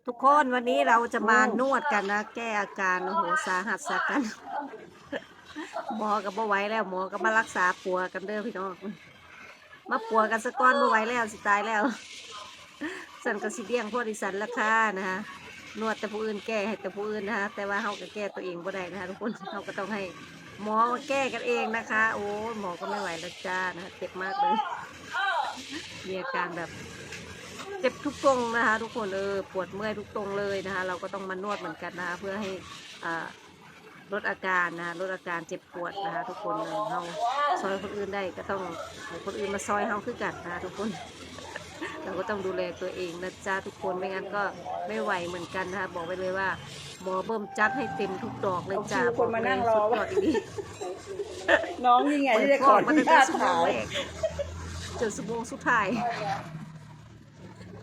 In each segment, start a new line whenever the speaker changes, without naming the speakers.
ทุกคนวันนี้เราจะ
โอ้
มานวดกันนะแก้อาการโอ้โหสาหัสสากันหมอก็บ่ไหวแล้วหมอก็มารักษาปัวกันเด้อพี่น้องมาปัวกันซะก่อนบ่ไหวแล้วสิตายแล้วฉันก็สิเลี้ยงพวกดิฉันราคานะคะนวดแต่ผู้อื่นแก้ให้แต่ผู้อื่นนะคะแต่ว่าเฮาก็แก้ตัวเองบ่ได้นะคะทุกคนเฮาก็ต้องให้หมอมาแก้กันเองนะคะโอ้หมอก็ไม่ไหวแล้วจ้านะคะเจ็บมากเลยมีอาการแบบ เจ็บทุกตรงนะคะทุกคนปวดเมื่อยทุกตรงเลยนะคะเราก็ต้องมานวดเหมือนกันนะคะเพื่อให้อ่าลดอาการนะคะลดอาการเจ็บปวดนะคะทุกคนเฮาซอยคนอื่นได้ก็ต้องให้คนอื่นมาซอยเฮาคือกันนะคะทุกคนเราก็ต้องดูแลตัวเองนะจ๊ะทุกคนไม่งั้นก็ไม่ไหวเหมือนกันนะคะบอกไว้เลยว่าหมอเบิ่มจัดให้เต็มทุกดอกเลย
เอาคิ
จ้ะ
วคนมา
บอกเลย
นั่งรอวะ
สุดยอดอีหลี
น้องนี่ไง
เปิ
ที่จะขออ
ดคอกมา
นุญาต
ตั้งแต่ชั่วโมง
ถ่าย
แรกจนชั่วโมงสุดท้าย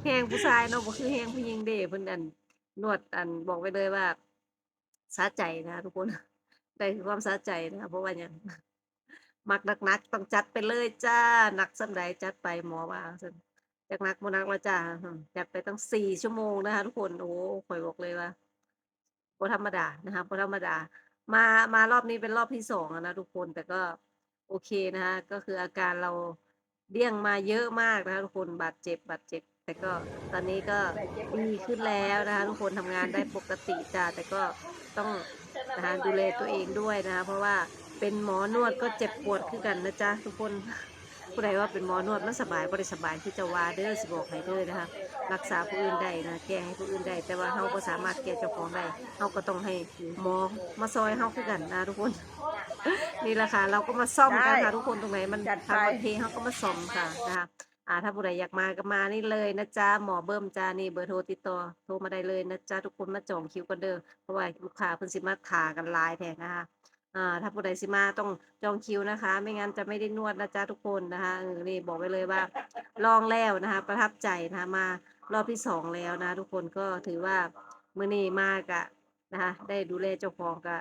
แฮงผู้ชายเนาะบ่คือแฮงผู้หญิงเด้เพิ่นนวดบอกไว้เลยว่าสะใจนะคะทุกคนได้คือความสะใจนะคะเพราะว่าหยังมักหนักๆต้องจัดไปเลยจ้ะหนักส่ำใดจัดไปหมอว่าซั่นจักหนักบ่หนักว่าจ้ะจัดไปตั้ง4ชั่วโมงนะคะทุกคนโอ้โฮข้อยบอกเลยว่าบ่ธรรมดานะคะบ่ธรรมดามารอบนี้เป็นรอบที่2แล้วนะทุกคนแต่ก็โอเคนะคะก็คืออาการเราเลี่ยงมาเยอะมากนะคะทุกคนบาดเจ็บแต่ก็ตอนนี้ก็ดีขึ้นแล้วนะคะทุกคนทำงานได้ปกติจ้ะแต่ก็ต้องนะคะดูแลตัวเองด้วยนะคะเพราะว่าเป็นหมอนวดก็เจ็บปวดคือกันนะจ๊ะทุกคนผู้ใดว่าเป็นหมอนวดมันสบายบ่ได้สบายคือจะว่าเด้อสิบอกให้เด้อนะคะรักษาผู้อื่นได้นะแก้ให้ผู้อื่นได้แต่ว่าเราบ่สามารถแก้เจ้าของได้เราก็ต้องให้หมอมาซอยเราคือกันนะทุกคนนี่แหละค่ะเราก็มาซ่อม
ได้
กันค่ะทุกคนตรงไหนมัน
จัดไป
พังมันเพเราก็มาซ่อมค่ะนะคะถ้าผู้ใดอยากมาก็มานี่เลยนะจ๊ะหมอเบิ้มจ้านี่เบอร์โทรติดต่อโทรมาได้เลยนะจ๊ะทุกคนมาจองคิวกันเด้อเพราะว่าลูกค้าเพิ่นสิมาท่ากันหลายแท้นะคะถ้าผู้ใดสิมาต้องจองคิวนะคะไม่งั้นจะไม่ได้นวดนะจ๊ะทุกคนนะคะนี่บอกไว้เลยว่าลองแล้วนะคะประทับใจนะคะมารอบที่2แล้วนะทุกคนก็ถือว่ามื้อนี้มากะนะคะได้ดูแลเจ้าของก็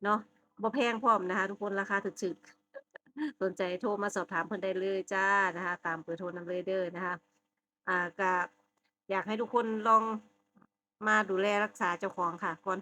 เนาะบ่แพงพร้อมนะคะทุกคนราคาถูกๆ สนใจโทรมาสอบถามเพิ่นได้เลยจ้านะคะตามเบอร์โทรนั้นเลยเด้อนะคะก็อยากให้ทุกคนลองมาดูแลรักษาเจ้าของค่ะก่อน